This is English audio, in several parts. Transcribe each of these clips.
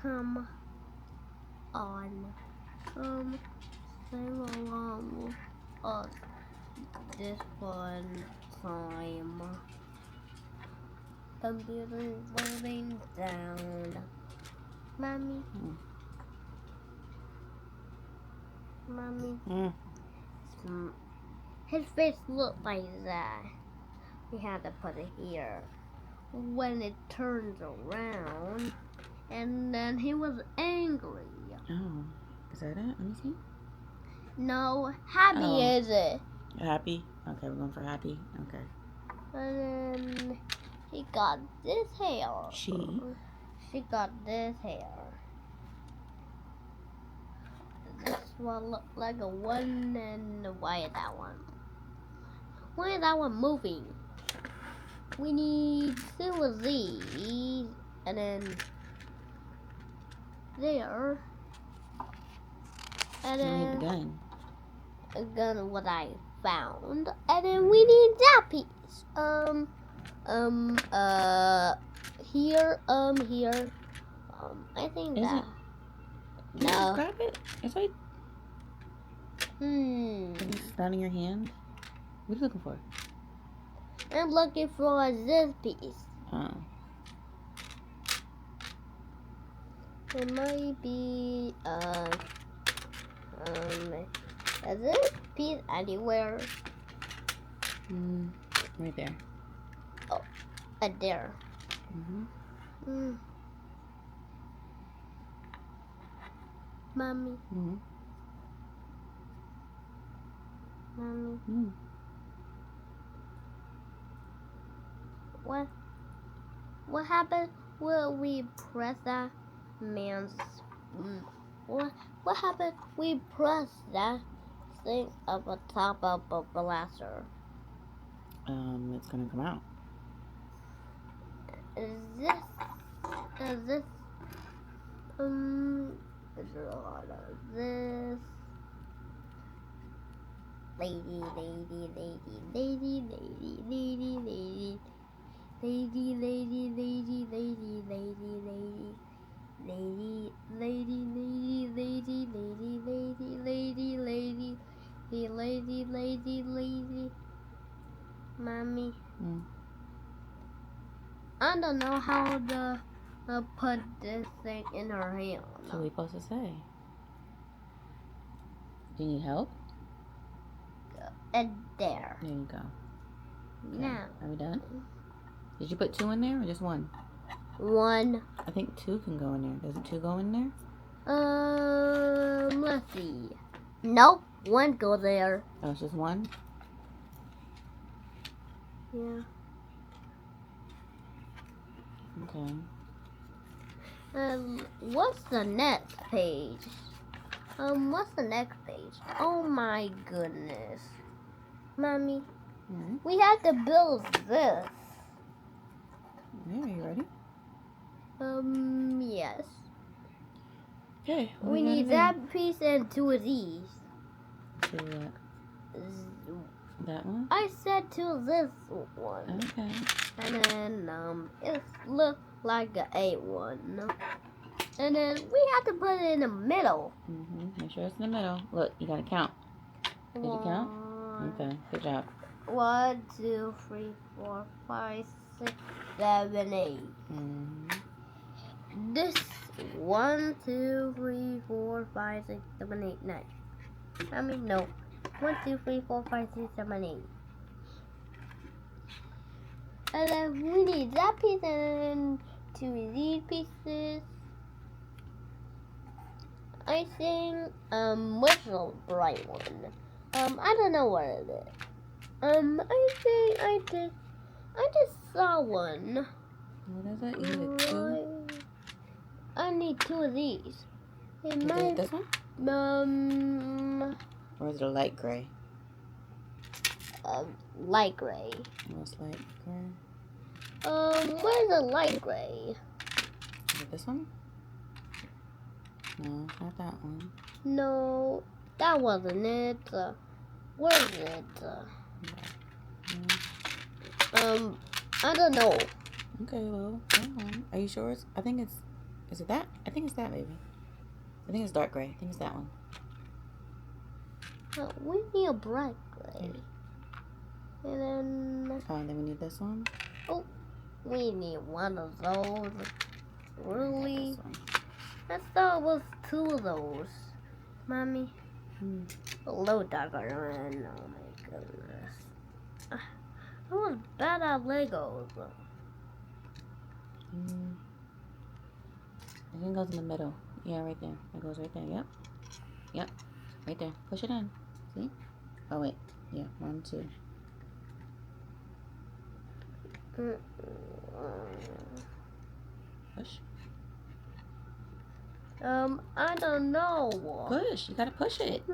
Come on. Come sing along with us this one time. Computer loading down. Mommy. Mommy. His face looked like that. We had to put it here. When it turns around, and then he was angry. Oh, is that it? Let me see. No, happy is it? Happy? Okay, we're going for happy. Okay. And then he got this hair. She got this hair. This one looked like a one, and why is that one? Why is that one moving? We need two of these, and then there, and then need the gun. A gun, what I found, and then we need that piece. Here, here. I think Is that. it? Did you just grab it? It's like. It's not in your hand. What are you looking for? I'm looking for this piece. Oh. It might be is this piece anywhere? Right there. Oh, there. Mommy. Mommy. What happened when we press that man's? What happened? We press that thing up on top of a blaster. It's gonna come out. Is this? Is there a lot of this? Lady. Mommy. I don't know how to put this thing in her hand. What are we supposed to say? Do you need help? And there. There you go. Okay. Now. Are we done? Did you put two in there or just one? One. I think two can go in there. Does two go in there? Let's see. Nope. One go there. Oh, it's just one? Yeah. Okay. What's the next page? What's the next page? Oh my goodness. Mommy, we have to build this. Yeah, are you ready? Yes. Okay. We need that piece and two of these. To what? That one? I said to this one. Okay. And then, it looks like an A1. And then we have to put it in the middle. Make sure it's in the middle. Look, you gotta count. Did you count? Okay, good job. 1, 2, 3, 4, 5, 6, 7, 8. This 1, 2, 3, 4, 5, 6, 7, 8, 9. I mean, no. 1, 2, 3, 4, 5, 6, 7, 8. And then we need that piece and two of these pieces. I think, what's the bright one? I don't know what it is. I think I just saw one. What is it? You need two? I need two of these. Is it this one? Or is it a light gray? Light gray. Most light gray. Where's the light gray? Is it this one? No, not that one. No, that wasn't it. Where is it? No. I don't know. Okay, well, hold on. Are you sure? I think it's Is it that? I think it's that, baby. I think it's dark gray. I think it's that one. We need a bright gray. And then... Oh, and then we need this one. Oh, we need one of those. Really? This one. I thought it was two of those. Mommy. A little darker. And oh my goodness. I was bad at Legos. I think it goes in the middle. Yeah, right there. It goes right there. Yep. Yep. Right there. Push it in. See? Oh, wait. Yeah. 1, 2. Push. I don't know. Push. You gotta push it. Do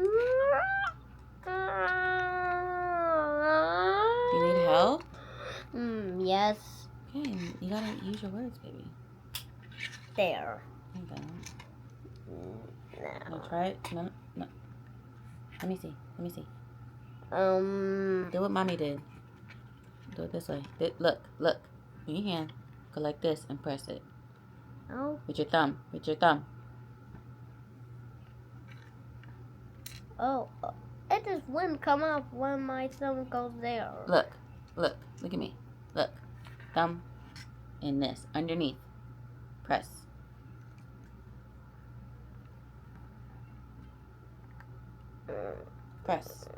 you need help? Yes. Okay. You gotta use your words, baby. There. There you go. No. No, try it. No, no. Let me see. Let me see. Do Do what mommy did. Do it this way. Look. With your hand. Go like this and press it. Oh. With your thumb. With your thumb. Oh. It just wouldn't come up when my thumb goes there. Look. Look at me. Look. Thumb and this. Underneath. Press. Press.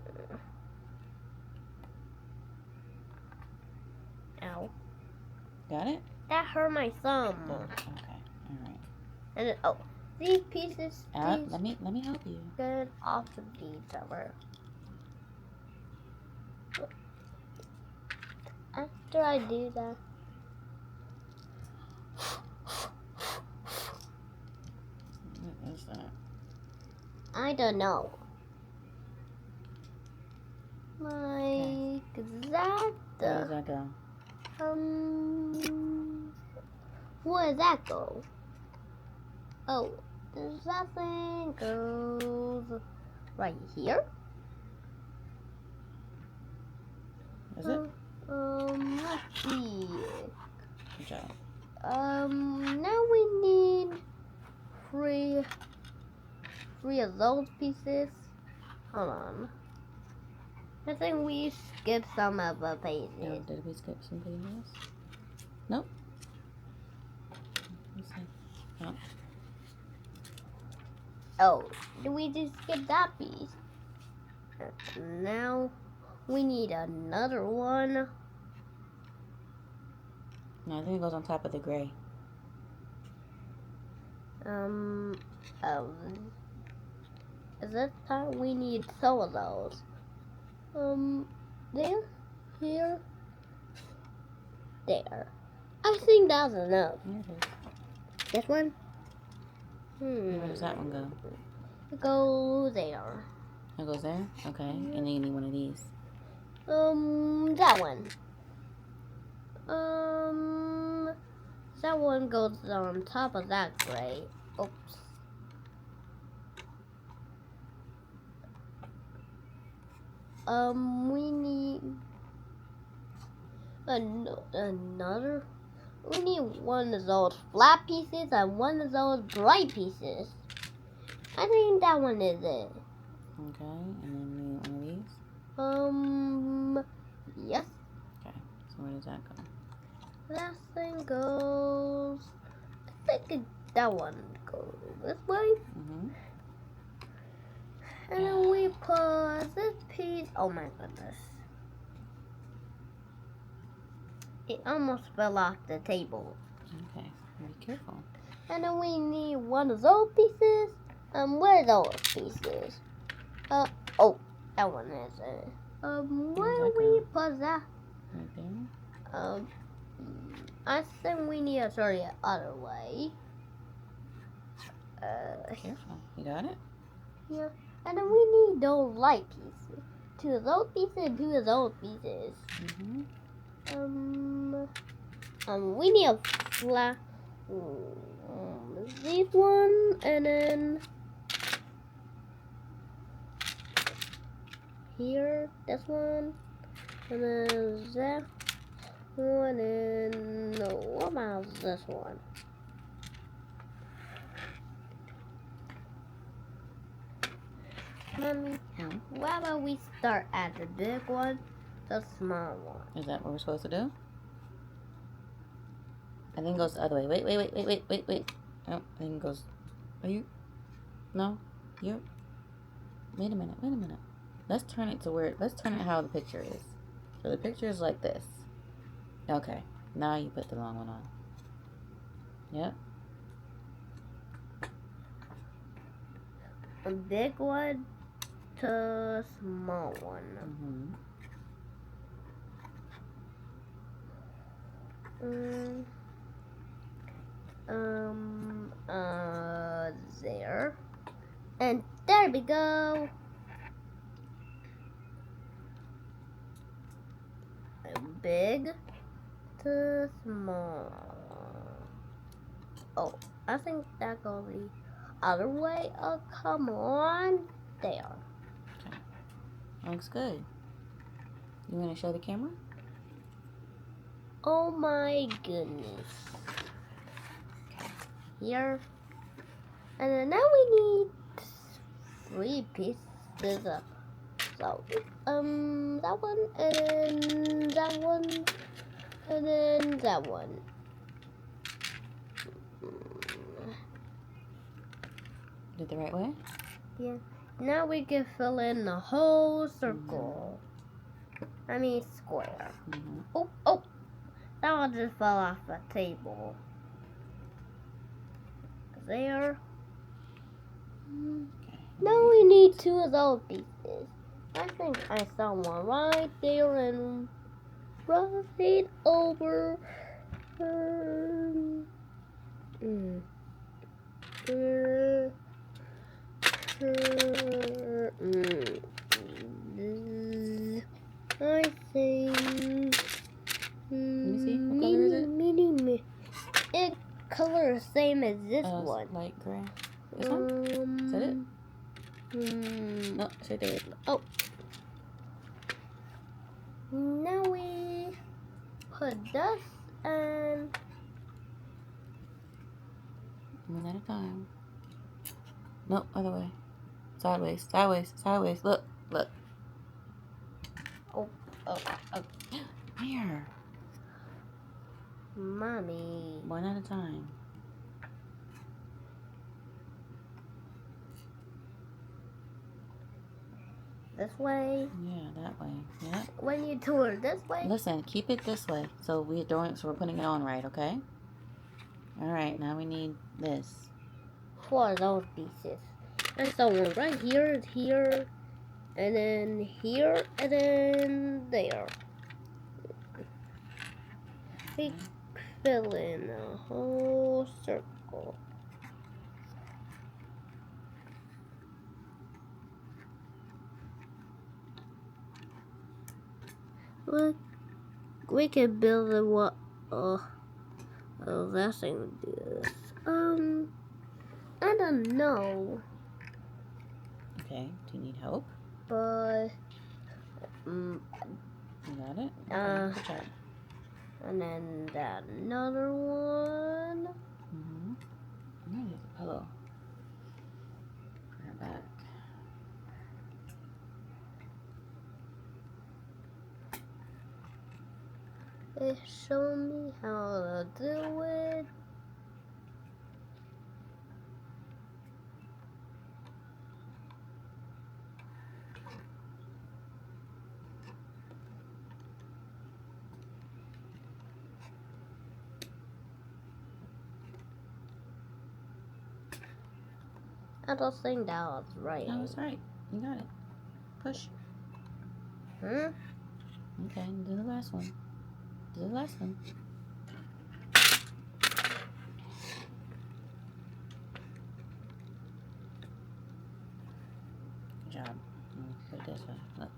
Ow. Got it? That hurt my thumb. Okay. Alright. And then, oh, these pieces Let me help you. get off of each other. After I do that, What is that? I don't know. Like that. Where does that go? Where does that go? Oh, that thing goes right here. Is it? Let's see. Good job. Now we need three of those pieces. Hold on. I think we skipped some of the pages. No, did we skip some pages? Nope. Let's see. Oh. Oh, did we just skip that piece? Now we need another one. No, I think it goes on top of the gray. Oh, this time we need some of those. There, here, there. I think that's enough. Yeah, it is. This one? Where does that one go? Go there. It goes there? Okay. And then you need one of these. That one. That one goes on top of that gray. Oops. We need another. We need one of those flat pieces and one of those bright pieces. I think that one is it. Okay. And then we need one of these? Yes. Okay. So where does that go? That thing goes. I think that one goes this way. Mm-hmm. And then we put this piece. Oh my goodness. It almost fell off the table. Okay. Be careful. And then we need one of those pieces. Where are those pieces? Oh, that one is it. Where do we put that? Right there. I think we need to throw it other way. Careful. You got it? Yeah. And then we need those light pieces. Two of those pieces and two of those pieces. Mm-hmm. We need a flat. This one and then here, this one, and then that one, and no, what about this one? Mommy, why about we start at the big one, the small one? Is that what we're supposed to do? I think it goes the other way. Wait. Oh, I think it goes. Are you? No? You? Wait a minute. Let's turn it to where. Let's turn it how the picture is. So the picture is like this. Okay. Now you put the long one on. Yep. A big one to small one. There. And there we go. Big to small. Oh, I think that goes the other way. Oh, come on. There. Okay. Looks good. You want to show the camera? Oh my goodness. Here. And then now we need 3 pieces of. So, that one, and that one, and then that one. Did it the right way? Yeah. Now we can fill in the whole circle. I mean square. Oh, that one just fell off the table. There. Okay. Now we need 2 of those pieces. I think I saw one right there and right over. I think. Let me see. What color is it? It color same as this one. Light gray. This one? Is that it? No, it's right there. Oh. Now we put this and one at a time. No, other way. Sideways. Look. Oh. Here. Mommy. One at a time. This way. Yeah, that way. Yeah. When you turn this way. Listen, keep it this way. So we're putting it on right, okay? All right, now we need this. 4 of those pieces. And so one right here, and then here, and then there. We fill in a whole circle. Look, we can build a what? That thing would do this. I don't know. Okay, do you need help? But You got it? Good job. And then that another one. Where is the pillow? Put her back. It showed me how to do it. I don't think that was right. No, it's right. You got it. Push. Hmm? Okay, do the last one. Do the last one. Good job. Put it this way. Look.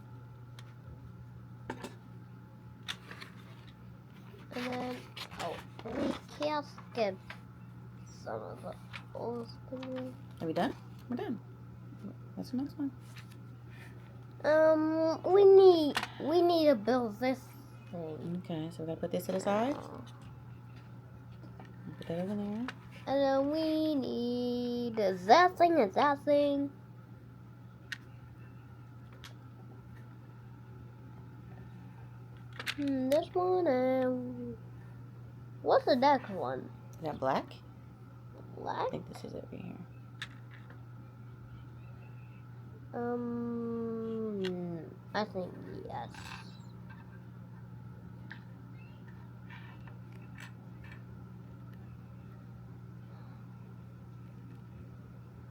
And then, we can't skip some of the old things. Are we done? We're done. What's the next one? We need to build this thing. Okay, so we gotta put this to the side. Put that over there. And then we need that thing and that thing. This one and what's the next one? Is that black? I Black? think this is it right here. I think yes.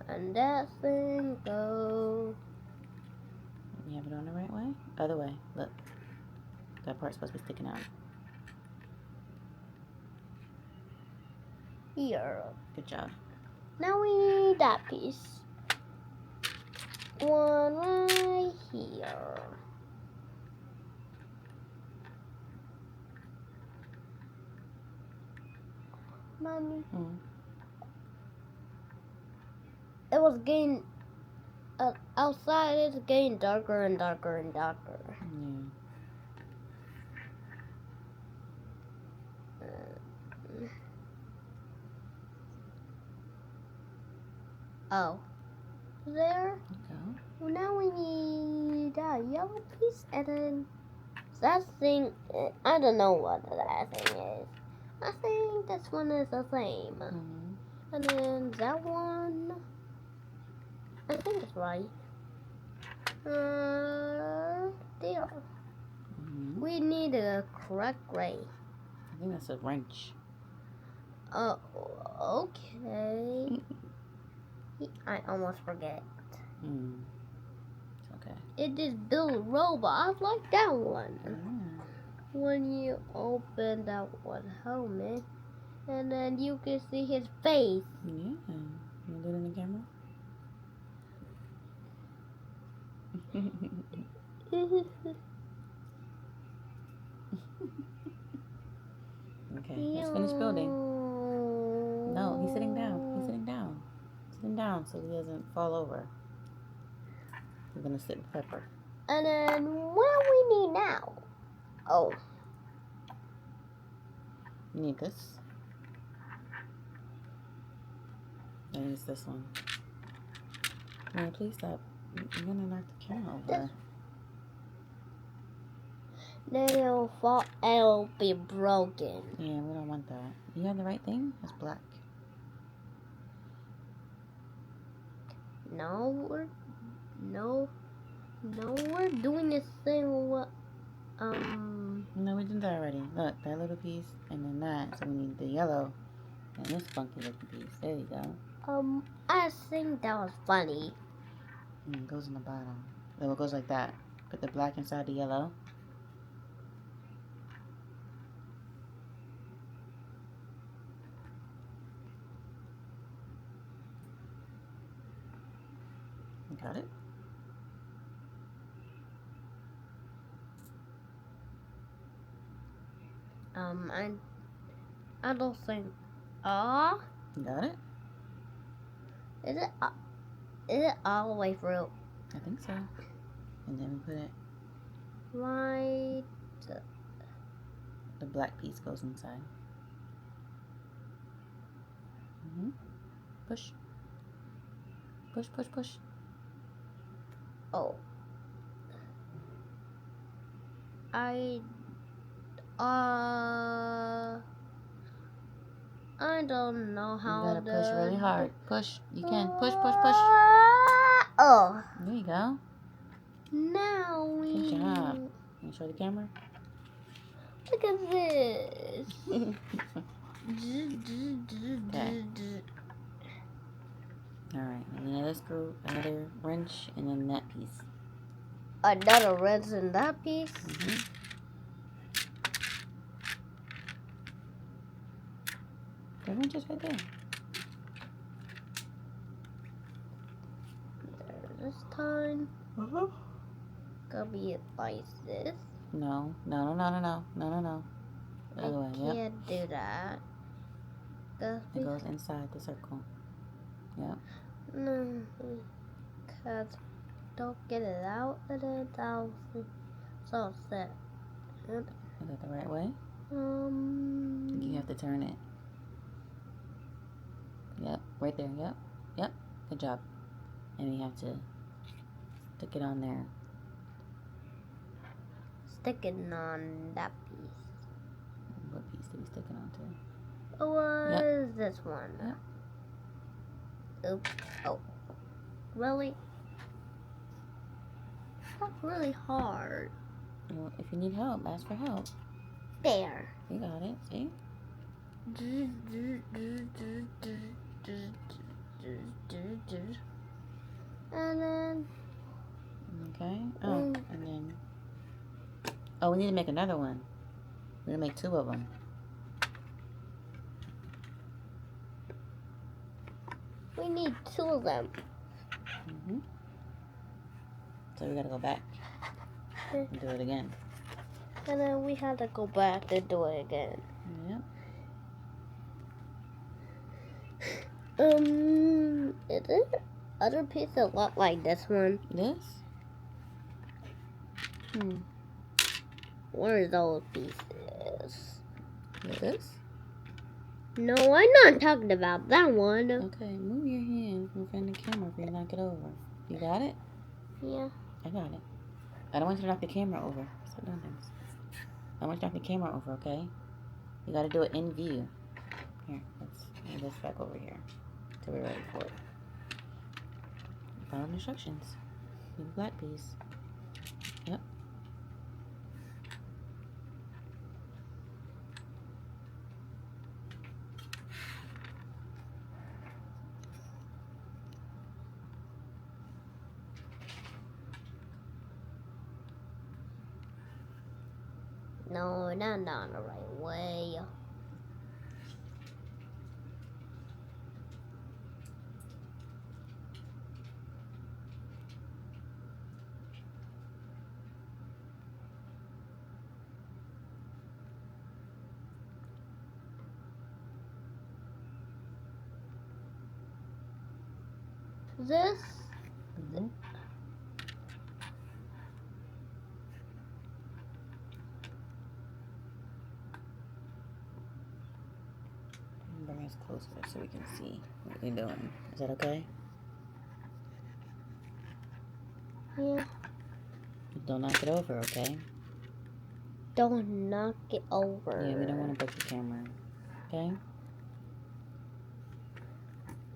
And that thing goes. You have it on the right way? Other way. Look. That part's supposed to be sticking out. Here. Good job. Now we need that piece. One right here. Mommy. It was getting outside. It's getting darker and darker and darker. Yeah. Oh, there. Go. Well, now we need that yellow piece, and then that thing. I don't know what that thing is. I think this one is the same, and then that one. I think it's right. There. We need a correct gray. I think that's a wrench. Oh, okay. I almost forget. It's okay. It is Bill Robot. I like that one. When you open that one helmet, and then you can see his face. Yeah. You do it in the camera? Okay, let's finish building. No, he's sitting down. He's sitting down. Sitting down so he doesn't fall over. We're gonna sit with Pepper. And then what do we need now? Oh. You need this. And it's this one. Man, please stop. You're gonna knock the camera over. Then it'll fall and it'll be broken. Yeah, we don't want that. You have the right thing? It's black. No, we're doing this thing with No, we did that already. Look, that little piece and then that. So we need the yellow and this funky looking piece. There you go. I think that was funny. It goes in the bottom. So it goes like that. Put the black inside the yellow. Got it? I don't think. Got it? Is it all the way through? I think so. And then we put it. Right. The black piece goes inside. Push. Push, push, push. Oh. I don't know how You gotta push really hard. Push. You can. Push, push, push. Oh. There you go. Now we. Good job. Can you show the camera? Look at this. Okay. Alright, another screw, another wrench, and then that piece. Another wrench in that piece. The wrench is right there. This time. Gonna be like this. No. The other way, yep. Can't do that. It goes inside the circle. Yep. No, cause don't get it out, and then I'll so set. Is that the right way? You have to turn it. Yep, right there. Yep. Good job. And you have to stick it on there. sticking on that piece. What piece did we stick it onto? What was this one? Yep. Oops. Oh. Really? That's really hard. Well, if you need help, ask for help. There. You got it. See? And then. Okay. Oh, and then. Oh, we need to make another one. We're gonna make 2 of them. We need 2 of them. So we gotta go back and do it again. And then we have to go back and do it again. Yep. Is there other piece that look like this one? This? What are those pieces? This? No, I'm not talking about that one. Okay, move your hand in front of the camera before you knock it over. You got it? Yeah. I got it. I don't want you to knock the camera over. Stop doing things. I don't want you to knock the camera over, okay? You gotta do it in view. Here, let's move this back over here till we're ready for it. Follow the instructions. Need a black piece. Yep. No, that's not the right way. This. Bring us closer so we can see what you're doing. Is that okay? Yeah. Don't knock it over, okay? Don't knock it over. Yeah, we don't want to break the camera. Okay?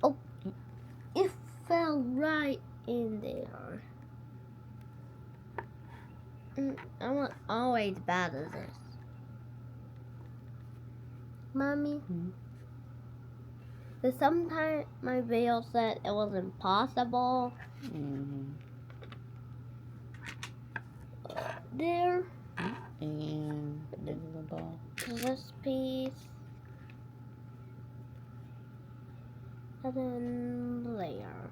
Oh, it fell right in there. I'm not always bad at this. Mommy, sometimes my video said it was impossible. There. And the little ball. This piece. And then there.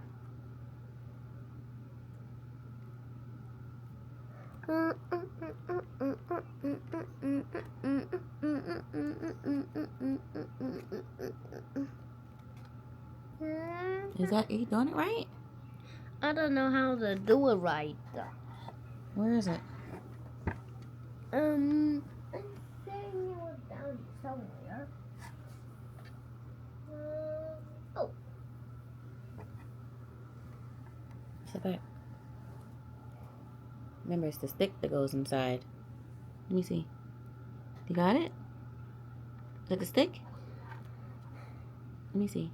Is that, are you doing it right? I don't know how to do it right. Where is it? I'm saying it was down somewhere. Oh. Step back. Remember, it's the stick that goes inside. Let me see. You got it? Is that the stick? Let me see.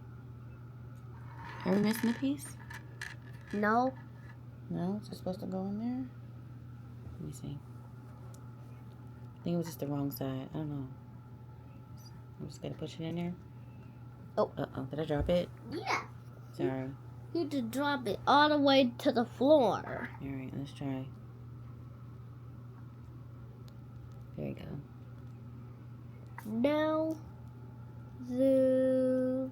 Are we missing a piece? No. No? Is it supposed to go in there? Let me see. I think it was just the wrong side. I don't know. I'm just gonna push it in there. Oh. Uh-oh. Did I drop it? Yeah. Sorry. You just drop it all the way to the floor. Alright, let's try. There you go. Now, this.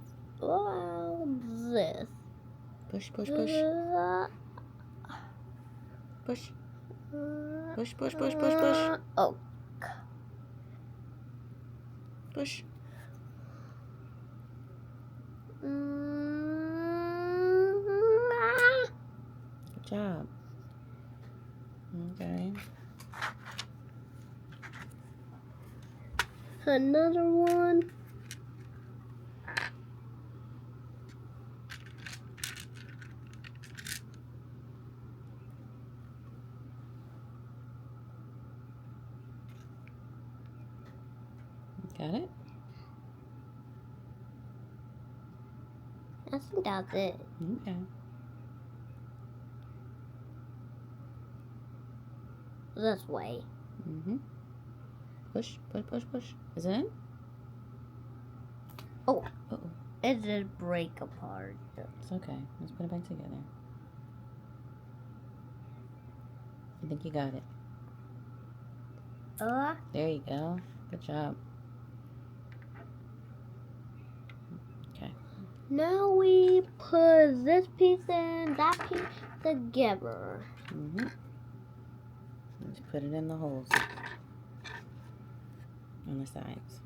Push, push, push. Push. Push, push, push, push, push. Oh. Push. Good job. Okay. Another one. Got it? I think that's it. Okay. This way. Mm-hmm. Push, push, push, push. Is it in? Oh. Uh-oh. It did break apart. It's okay. Let's put it back together. I think you got it. There you go. Good job. Okay. Now we put this piece and that piece together. Mm-hmm. Let's put it in the holes on the sides.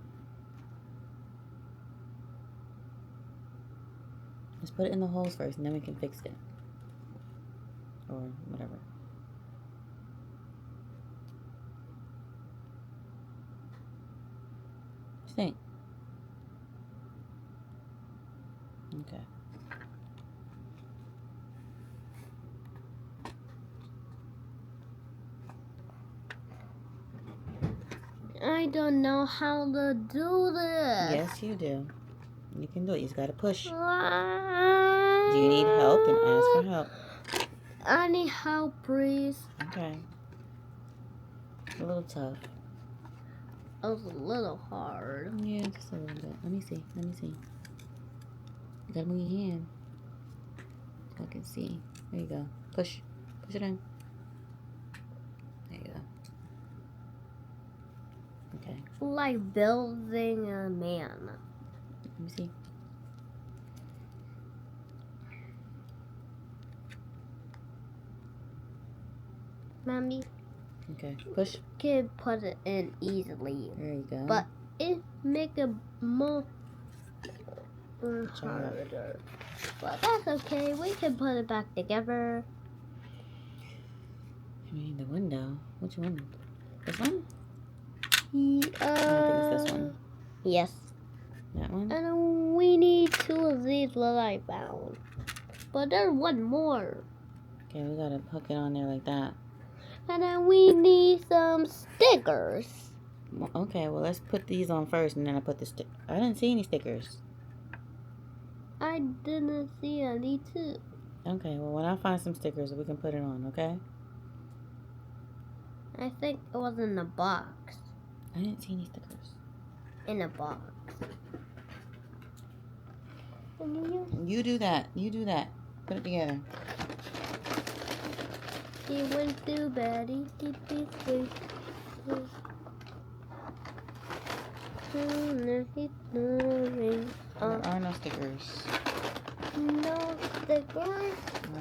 Let's put it in the holes first, and then we can fix it. Or whatever. Think. Okay. I don't know how to do this. Yes, you do. You can do it. You just gotta push. Do Do you need help? Then ask for help. I need help, please. Okay. It's a little tough. It was a little hard. Yeah, just a little bit. Let me see. Let me see. You gotta move your hand so I can see. There you go. Push. Push it in. There you go. Okay. Like building a man. Let me see. Mommy Okay. Push. can put it in easily. There you go. But it make it more job. harder. But that's okay. We can put it back together. I mean, the window. Which one? This one? Yeah. I think it's this one. Yes. That one? And we need 2 of these that I found. But there's one more. Okay, we gotta hook it on there like that. And then we need some stickers. Okay, well, let's put these on first, and then I put the stick. I didn't see any stickers. I didn't see any too. Okay, well, when I find some stickers, we can put it on, okay? I think it was in the box. I didn't see any stickers. In a box. You do that. You do that. Put it together. He went to bed. He did this way. There are no stickers. No stickers. No.